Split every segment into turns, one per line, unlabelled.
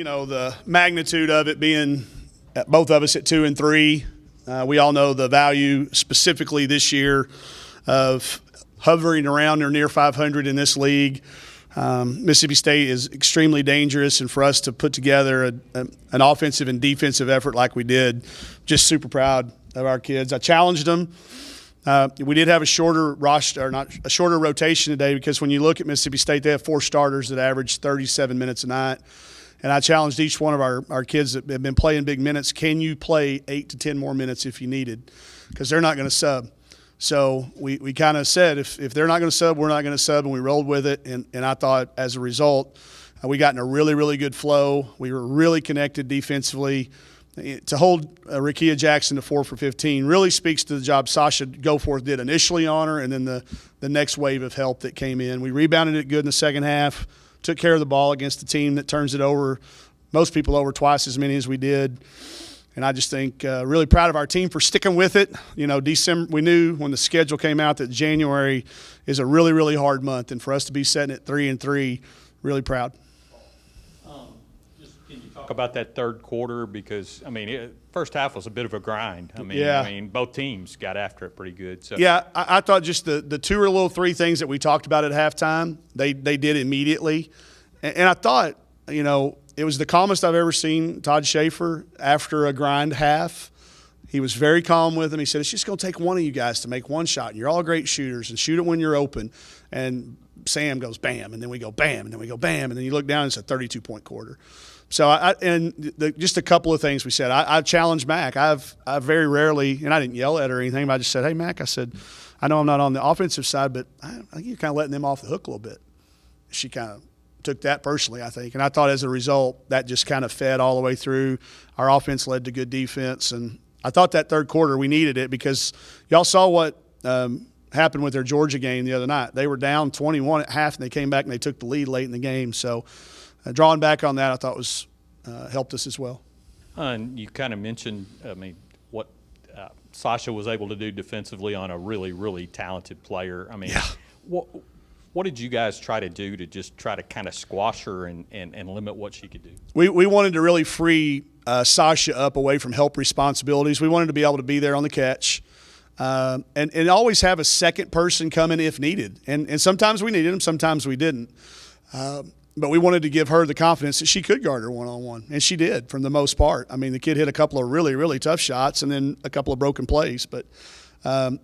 the magnitude of it being both of us at 2 and 3. We all know the value specifically this year of hovering around or near 500 in this league. Mississippi State is extremely dangerous, and for us to put together an offensive and defensive effort like we did, just super proud of our kids. I challenged them. We did have a shorter rotation today, because when you look at Mississippi State, they have 4 starters that average 37 minutes a night. And I challenged each one of our kids that have been playing big minutes, can you play 8 to 10 more minutes if you needed? Because they're not going to sub. So we kind of said, if they're not going to sub, we're not going to sub, and we rolled with it. And I thought as a result, we got in a really, really good flow. We were really connected defensively. To hold Rakia Jackson to 4 for 15 really speaks to the job Sasha Goforth did initially on her, and then the next wave of help that came in. We rebounded it good in the second half, took care of the ball against a team that turns it over, most people over twice as many as we did. And I just think really proud of our team for sticking with it. December, we knew when the schedule came out that January is a really, really hard month, and for us to be setting at 3 and 3, really proud.
Can you talk about that third quarter? Because first half was a bit of a grind. Both teams got after it pretty good. So.
Yeah, I thought just the 2 or little 3 things that we talked about at halftime, they did immediately, and I thought it was the calmest I've ever seen Todd Schaefer after a grind half. He was very calm with them. He said, it's just going to take one of you guys to make one shot, and you're all great shooters, and shoot it when you're open. And Sam goes bam, and then we go bam, and then we go bam, and then you look down and it's a 32-point quarter. So just a couple of things we said. I challenged Mac. I very rarely, and I didn't yell at her or anything, but I just said, hey, Mac, I said, I know I'm not on the offensive side, but I think you're kind of letting them off the hook a little bit. She kind of took that personally, I think. And I thought as a result, that just kind of fed all the way through. Our offense led to good defense. And I thought that third quarter we needed it, because y'all saw what happened with their Georgia game the other night. They were down 21 at half, and they came back and they took the lead late in the game. So drawing back on that, I thought was helped us as well.
And you kind of mentioned, what Sasha was able to do defensively on a really, really talented player.
Yeah.
What did you guys try to do to just try to kind of squash her and limit what she could do?
We wanted to really free Sasha up away from help responsibilities. We wanted to be able to be there on the catch and always have a second person come in if needed. And sometimes we needed them, sometimes we didn't. But we wanted to give her the confidence that she could guard her one-on-one, and she did for the most part. The kid hit a couple of really, really tough shots and then a couple of broken plays. But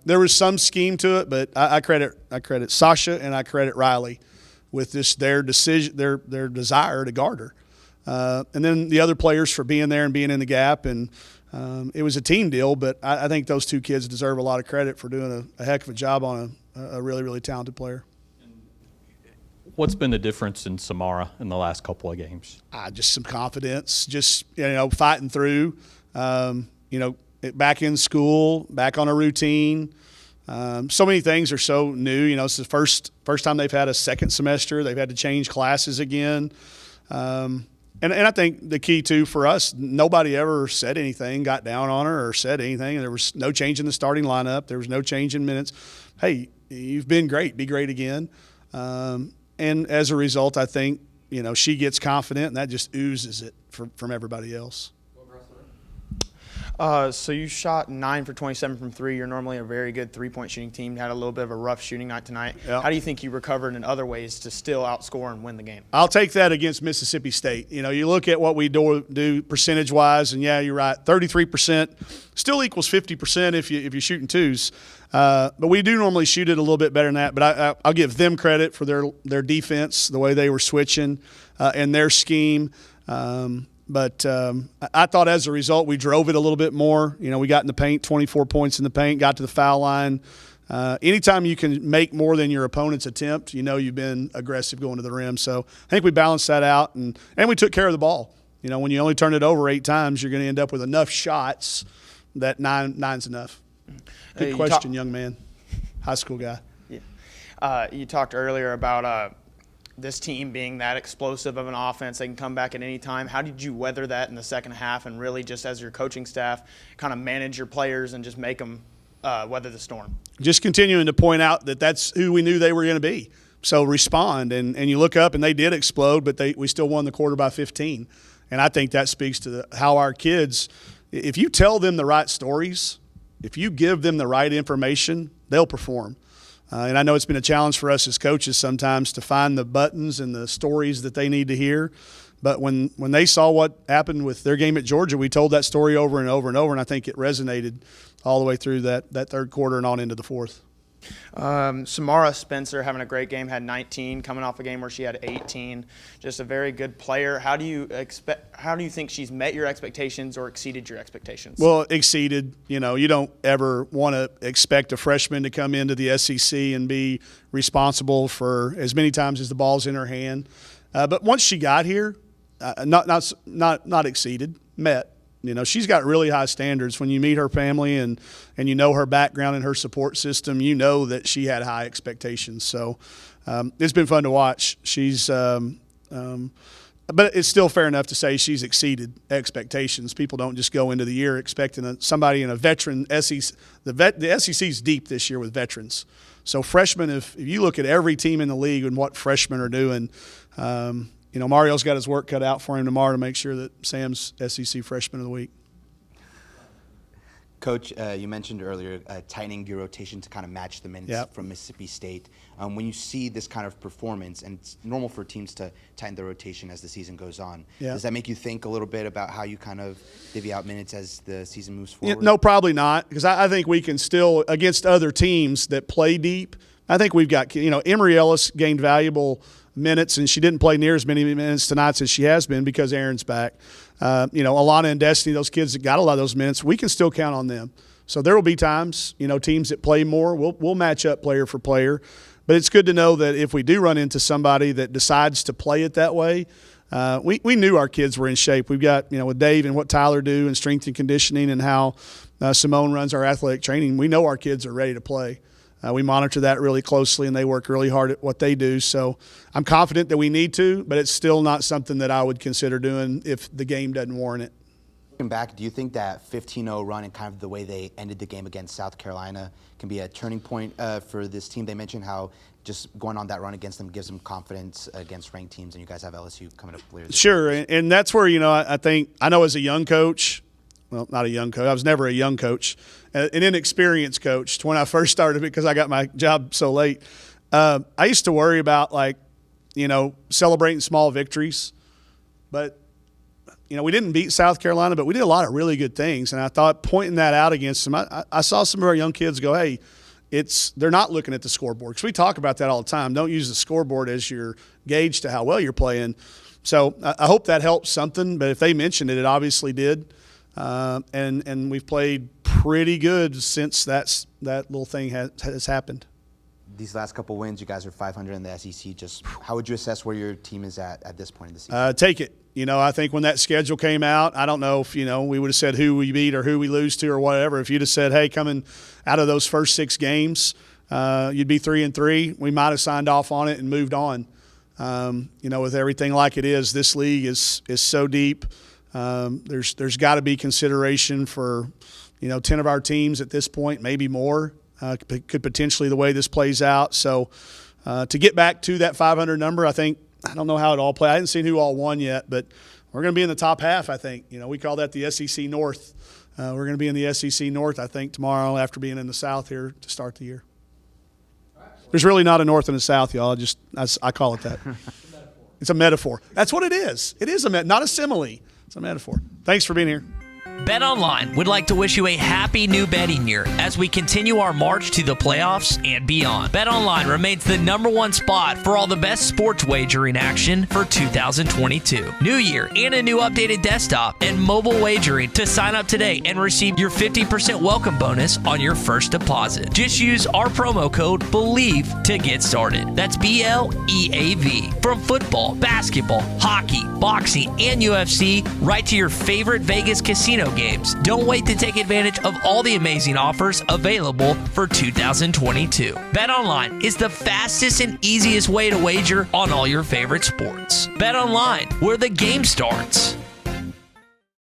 there was some scheme to it, but I credit Sasha and I credit Riley with their decision, their desire to guard her, and then the other players for being there and being in the gap. And it was a team deal, but I think those 2 kids deserve a lot of credit for doing a heck of a job on a really, really talented player.
What's been the difference in Samara in the last couple of games?
Just some confidence, just fighting through. Back in school, back on a routine. So many things are so new. It's the first time they've had a second semester. They've had to change classes again. And I think the key, too, for us, nobody ever said anything, got down on her or said anything. There was no change in the starting lineup. There was no change in minutes. Hey, you've been great. Be great again. And as a result, I think, she gets confident, and that just oozes it from everybody else.
So you shot 9 for 27 from 3. You're normally a very good three-point shooting team. You had a little bit of a rough shooting night tonight.
Yeah.
How do you think you recovered in other ways to still outscore and win the game?
I'll take that against Mississippi State. You look at what we do percentage-wise, and, yeah, you're right, 33% still equals 50% if you're shooting twos. But we do normally shoot it a little bit better than that. But I'll give them credit for their defense, the way they were switching, and their scheme. But I thought as a result we drove it a little bit more. We got in the paint, 24 points in the paint, got to the foul line. Anytime you can make more than your opponent's attempt, you've been aggressive going to the rim. So I think we balanced that out, and we took care of the ball. When you only turn it over 8 times, you're going to end up with enough shots that nine's enough. Good question, young man. High school guy.
Yeah. You talked earlier about this team being that explosive of an offense. They can come back at any time. How did you weather that in the second half, and really just as your coaching staff kind of manage your players and just make them weather the storm?
Just continuing to point out that that's who we knew they were going to be. So respond, and you look up, and they did explode, but we still won the quarter by 15. And I think that speaks to how our kids, if you tell them the right stories, if you give them the right information, they'll perform. And I know it's been a challenge for us as coaches sometimes to find the buttons and the stories that they need to hear. But when they saw what happened with their game at Georgia, we told that story over and over and over, and I think it resonated all the way through that third quarter and on into the fourth.
Samara Spencer having a great game, had 19, coming off a game where she had 18. Just a very good player. How do you think she's met your expectations or exceeded your expectations?
Well, exceeded. You don't ever want to expect a freshman to come into the SEC and be responsible for as many times as the ball's in her hand. But once she got here, not exceeded, met. She's got really high standards. When you meet her family and you know her background and her support system, you know that she had high expectations. So it's been fun to watch. But it's still fair enough to say she's exceeded expectations. People don't just go into the year expecting somebody in a veteran SEC. The SEC's deep this year with veterans. So freshmen, if you look at every team in the league and what freshmen are doing, Mario's got his work cut out for him tomorrow to make sure that Sam's SEC Freshman of the Week.
Coach, you mentioned earlier tightening your rotation to kind of match the minutes from Mississippi State. When you see this kind of performance, and it's normal for teams to tighten their rotation as the season goes on, does that make you think a little bit about how you kind of divvy out minutes as the season moves forward?
No, probably not, because I think we can still, against other teams that play deep, I think we've got, Emory Ellis gained valuable minutes, and she didn't play near as many minutes tonight as she has been because Aaron's back. Alana and Destiny, those kids that got a lot of those minutes, we can still count on them. So there will be times, teams that play more, we'll match up player for player. But it's good to know that if we do run into somebody that decides to play it that way, we knew our kids were in shape. We've got, with Dave and what Tyler do and strength and conditioning and how Simone runs our athletic training, we know our kids are ready to play. We monitor that really closely, and they work really hard at what they do. So I'm confident that we need to, but it's still not something that I would consider doing if the game doesn't warrant it.
Looking back, do you think that 15-0 run and kind of the way they ended the game against South Carolina can be a turning point for this team? They mentioned how just going on that run against them gives them confidence against ranked teams, and you guys have LSU coming up later this
Sure,
year.
and that's where, I know as a young coach, well, not a young coach. I was never a young coach, an inexperienced coach when I first started because I got my job so late. I used to worry about, celebrating small victories. But, we didn't beat South Carolina, but we did a lot of really good things. And I thought pointing that out against them, I saw some of our young kids go, hey, they're not looking at the scoreboard. Because we talk about that all the time. Don't use the scoreboard as your gauge to how well you're playing. So I hope that helps something. But if they mentioned it, it obviously did. And we've played pretty good since that little thing has happened.
These last couple wins, you guys are 500 in the SEC. Just how would you assess where your team is at this point in the season?
Take it. I think when that schedule came out, I don't know if, we would have said who we beat or who we lose to or whatever. If you'd have said, hey, coming out of those first 6 games, you'd be 3-3, we might have signed off on it and moved on. With everything like it is, this league is so deep. There's got to be consideration for, 10 of our teams at this point, maybe more, could potentially the way this plays out. So to get back to that 500 number, I don't know how it all plays. I haven't seen who all won yet, but we're going to be in the top half, I think. We call that the SEC North. We're going to be in the SEC North, I think, tomorrow after being in the South here to start the year. There's really not a North and a South, y'all. I call it that. It's a metaphor. That's what it is. It is not a simile. It's a metaphor. Thanks for being here.
BetOnline would like to wish you a happy new betting year as we continue our march to the playoffs and beyond. BetOnline remains the #1 spot for all the best sports wagering action for 2022. New year and a new updated desktop and mobile wagering to sign up today and receive your 50% welcome bonus on your first deposit. Just use our promo code BELIEVE to get started. That's BLEAV. From football, basketball, hockey, boxing, and UFC, right to your favorite Vegas casino games. Don't wait to take advantage of all the amazing offers available for 2022. BetOnline is the fastest and easiest way to wager on all your favorite sports. BetOnline, where the game starts.